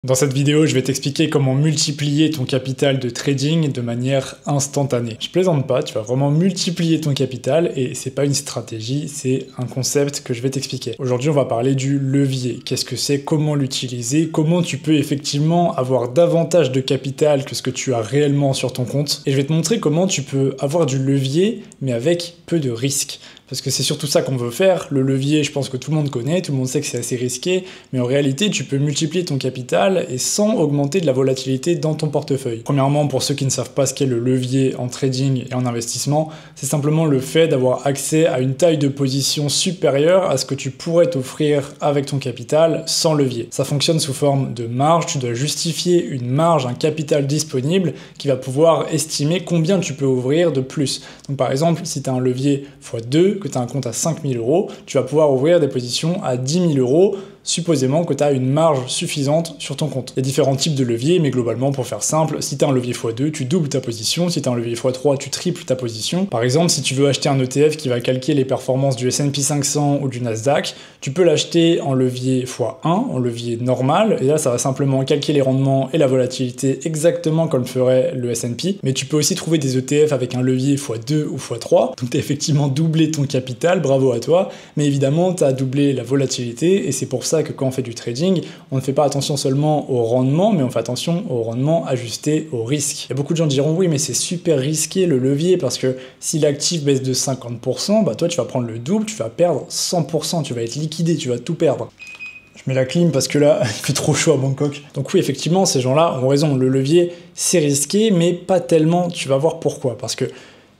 Dans cette vidéo, je vais t'expliquer comment multiplier ton capital de trading de manière instantanée. Je plaisante pas, tu vas vraiment multiplier ton capital et c'est pas une stratégie, c'est un concept que je vais t'expliquer. Aujourd'hui, on va parler du levier. Qu'est-ce que c'est? Comment l'utiliser? Comment tu peux effectivement avoir davantage de capital que ce que tu as réellement sur ton compte? Et je vais te montrer comment tu peux avoir du levier mais avec peu de risques. Parce que c'est surtout ça qu'on veut faire. Le levier, je pense que tout le monde connaît, tout le monde sait que c'est assez risqué, mais en réalité, tu peux multiplier ton capital et sans augmenter de la volatilité dans ton portefeuille. Premièrement, pour ceux qui ne savent pas ce qu'est le levier en trading et en investissement, c'est simplement le fait d'avoir accès à une taille de position supérieure à ce que tu pourrais t'offrir avec ton capital sans levier. Ça fonctionne sous forme de marge, tu dois justifier une marge, un capital disponible qui va pouvoir estimer combien tu peux ouvrir de plus. Donc par exemple, si tu as un levier x2, que tu as un compte à 5 000 €, tu vas pouvoir ouvrir des positions à 10 000 €, supposément que tu as une marge suffisante sur ton compte. Il y a différents types de leviers, mais globalement, pour faire simple, si tu as un levier x2, tu doubles ta position, si tu as un levier x3, tu triples ta position. Par exemple, si tu veux acheter un ETF qui va calquer les performances du S&P 500 ou du Nasdaq, tu peux l'acheter en levier x1, en levier normal, et là, ça va simplement calquer les rendements et la volatilité exactement comme ferait le S&P, mais tu peux aussi trouver des ETF avec un levier x2 ou x3, donc tu as effectivement doublé ton capital, bravo à toi, mais évidemment, tu as doublé la volatilité, et c'est pour ça que quand on fait du trading, on ne fait pas attention seulement au rendement, mais on fait attention au rendement ajusté au risque. Il y a beaucoup de gens qui diront oui, mais c'est super risqué le levier parce que si l'actif baisse de 50%, bah toi tu vas prendre le double, tu vas perdre 100%, tu vas être liquidé, tu vas tout perdre. Je mets la clim parce que là, il fait trop chaud à Bangkok. Donc oui, effectivement, ces gens-là ont raison, le levier c'est risqué, mais pas tellement, tu vas voir pourquoi. Parce que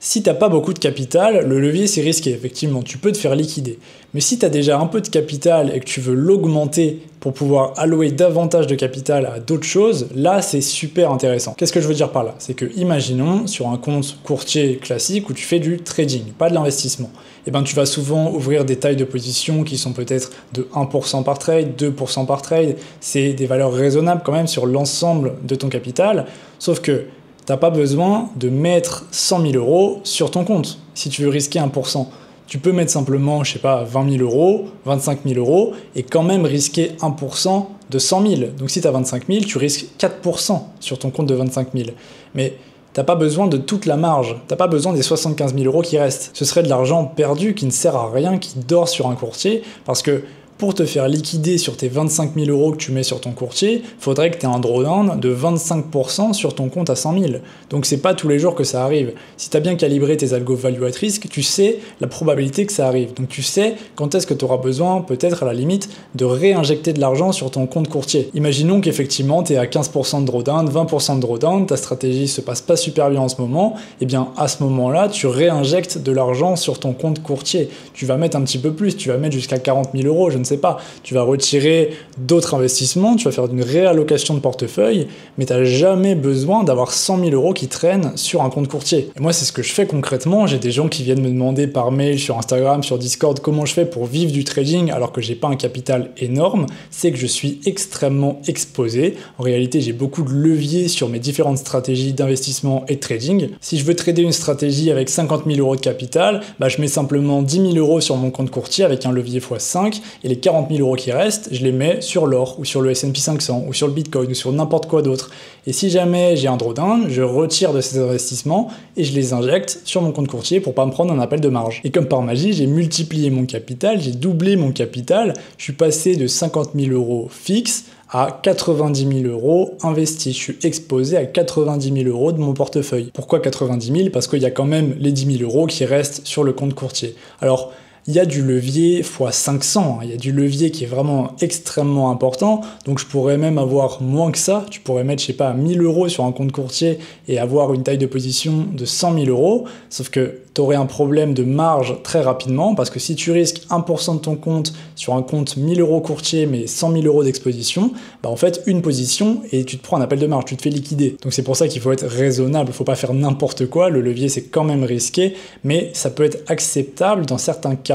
si t'as pas beaucoup de capital, le levier c'est risqué, effectivement, tu peux te faire liquider. Mais si tu as déjà un peu de capital et que tu veux l'augmenter pour pouvoir allouer davantage de capital à d'autres choses, là c'est super intéressant. Qu'est-ce que je veux dire par là? C'est que imaginons sur un compte courtier classique où tu fais du trading, pas de l'investissement, et ben tu vas souvent ouvrir des tailles de position qui sont peut-être de 1% par trade, 2% par trade, c'est des valeurs raisonnables quand même sur l'ensemble de ton capital, sauf que t'as pas besoin de mettre 100 000 € sur ton compte si tu veux risquer 1%. Tu peux mettre simplement, je sais pas, 20 000 €, 25 000 € et quand même risquer 1% de 100 000. Donc si tu as 25 000, tu risques 4% sur ton compte de 25 000. Mais t'as pas besoin de toute la marge, t'as pas besoin des 75 000 € qui restent. Ce serait de l'argent perdu qui ne sert à rien, qui dort sur un courtier, parce que pour te faire liquider sur tes 25 000 € que tu mets sur ton courtier, faudrait que tu aies un drawdown de 25% sur ton compte à 100 000. Donc c'est pas tous les jours que ça arrive. Si tu as bien calibré tes algos value at risk, tu sais la probabilité que ça arrive. Donc tu sais quand est-ce que tu auras besoin, peut-être à la limite, de réinjecter de l'argent sur ton compte courtier. Imaginons qu'effectivement tu es à 15% de drawdown, 20% de drawdown, ta stratégie se passe pas super bien en ce moment, et bien à ce moment-là, tu réinjectes de l'argent sur ton compte courtier. Tu vas mettre un petit peu plus, tu vas mettre jusqu'à 40 000 €, je ne sais pas, tu vas retirer d'autres investissements, tu vas faire une réallocation de portefeuille, mais tu n'as jamais besoin d'avoir 100 000 € qui traînent sur un compte courtier. Et moi, c'est ce que je fais concrètement. J'ai des gens qui viennent me demander par mail, sur Instagram, sur Discord, comment je fais pour vivre du trading alors que j'ai pas un capital énorme. C'est que je suis extrêmement exposé. En réalité, j'ai beaucoup de leviers sur mes différentes stratégies d'investissement et de trading. Si je veux trader une stratégie avec 50 000 € de capital, bah, je mets simplement 10 000 € sur mon compte courtier avec un levier x5 et les 40 000 € qui restent, je les mets sur l'or ou sur le S&P 500 ou sur le Bitcoin ou sur n'importe quoi d'autre. Et si jamais j'ai un drawdown, je retire de ces investissements et je les injecte sur mon compte courtier pour pas me prendre un appel de marge. Et comme par magie, j'ai multiplié mon capital, j'ai doublé mon capital, je suis passé de 50 000 € fixes à 90 000 € investis. Je suis exposé à 90 000 € de mon portefeuille. Pourquoi 90 000? Parce qu'il y a quand même les 10 000 € qui restent sur le compte courtier. Alors, il y a du levier x 500, il y a du levier qui est vraiment extrêmement important, donc je pourrais même avoir moins que ça, tu pourrais mettre, je sais pas, 1000 € sur un compte courtier et avoir une taille de position de 100 000 €, sauf que tu aurais un problème de marge très rapidement, parce que si tu risques 1% de ton compte sur un compte 1000 € courtier, mais 100 000 € d'exposition, bah en fait, une position et tu te prends un appel de marge, tu te fais liquider. Donc c'est pour ça qu'il faut être raisonnable, il faut pas faire n'importe quoi, le levier c'est quand même risqué, mais ça peut être acceptable dans certains cas.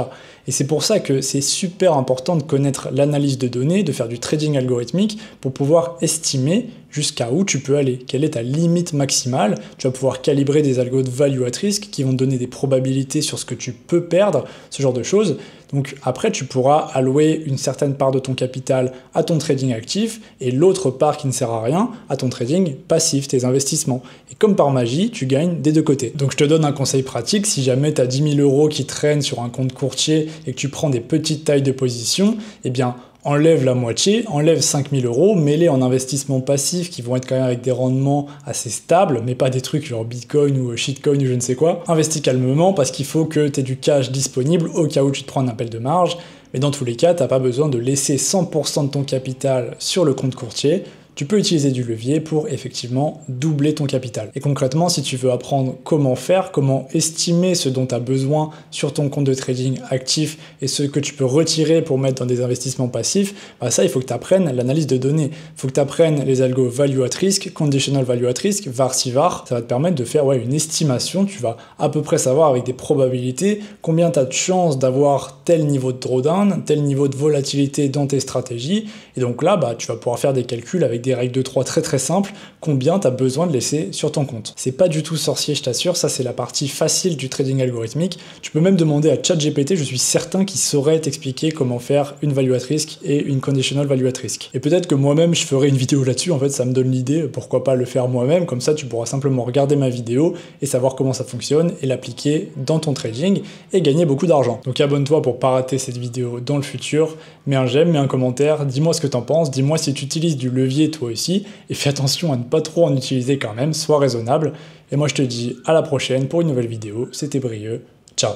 Et c'est pour ça que c'est super important de connaître l'analyse de données, de faire du trading algorithmique pour pouvoir estimer jusqu'à où tu peux aller, quelle est ta limite maximale. Tu vas pouvoir calibrer des algos de value at risk qui vont te donner des probabilités sur ce que tu peux perdre, ce genre de choses. Donc après, tu pourras allouer une certaine part de ton capital à ton trading actif et l'autre part qui ne sert à rien à ton trading passif, tes investissements. Et comme par magie, tu gagnes des deux côtés. Donc je te donne un conseil pratique, si jamais tu as 10 000 € qui traînent sur un compte courtier et que tu prends des petites tailles de position, eh bien enlève la moitié, enlève 5 000 €, mets-les en investissement passif qui vont être quand même avec des rendements assez stables, mais pas des trucs genre Bitcoin ou shitcoin ou je ne sais quoi. Investis calmement parce qu'il faut que tu aies du cash disponible au cas où tu te prends un appel de marge, mais dans tous les cas, tu n'as pas besoin de laisser 100% de ton capital sur le compte courtier. Tu peux utiliser du levier pour effectivement doubler ton capital. Et concrètement, si tu veux apprendre comment faire, comment estimer ce dont tu as besoin sur ton compte de trading actif et ce que tu peux retirer pour mettre dans des investissements passifs, bah ça, il faut que tu apprennes l'analyse de données. Il faut que tu apprennes les algos value at risk, conditional value at risk, var-si-var. Ça va te permettre de faire une estimation. Tu vas à peu près savoir avec des probabilités combien tu as de chances d'avoir tel niveau de drawdown, tel niveau de volatilité dans tes stratégies. Et donc là, bah, tu vas pouvoir faire des calculs avec des règles de 3 très très simples, combien tu as besoin de laisser sur ton compte. C'est pas du tout sorcier, je t'assure, ça c'est la partie facile du trading algorithmique. Tu peux même demander à ChatGPT, je suis certain qu'il saurait t'expliquer comment faire une value at risk et une conditional value at risk. Et peut-être que moi-même je ferai une vidéo là-dessus, en fait ça me donne l'idée, pourquoi pas le faire moi-même, comme ça tu pourras simplement regarder ma vidéo et savoir comment ça fonctionne et l'appliquer dans ton trading et gagner beaucoup d'argent. Donc abonne-toi pour pas rater cette vidéo dans le futur, mets un j'aime, mets un commentaire, dis-moi ce que t'en penses, dis-moi si tu utilises du levier toi aussi, et fais attention à ne pas trop en utiliser quand même, sois raisonnable. Et moi je te dis à la prochaine pour une nouvelle vidéo, c'était Brieux, ciao.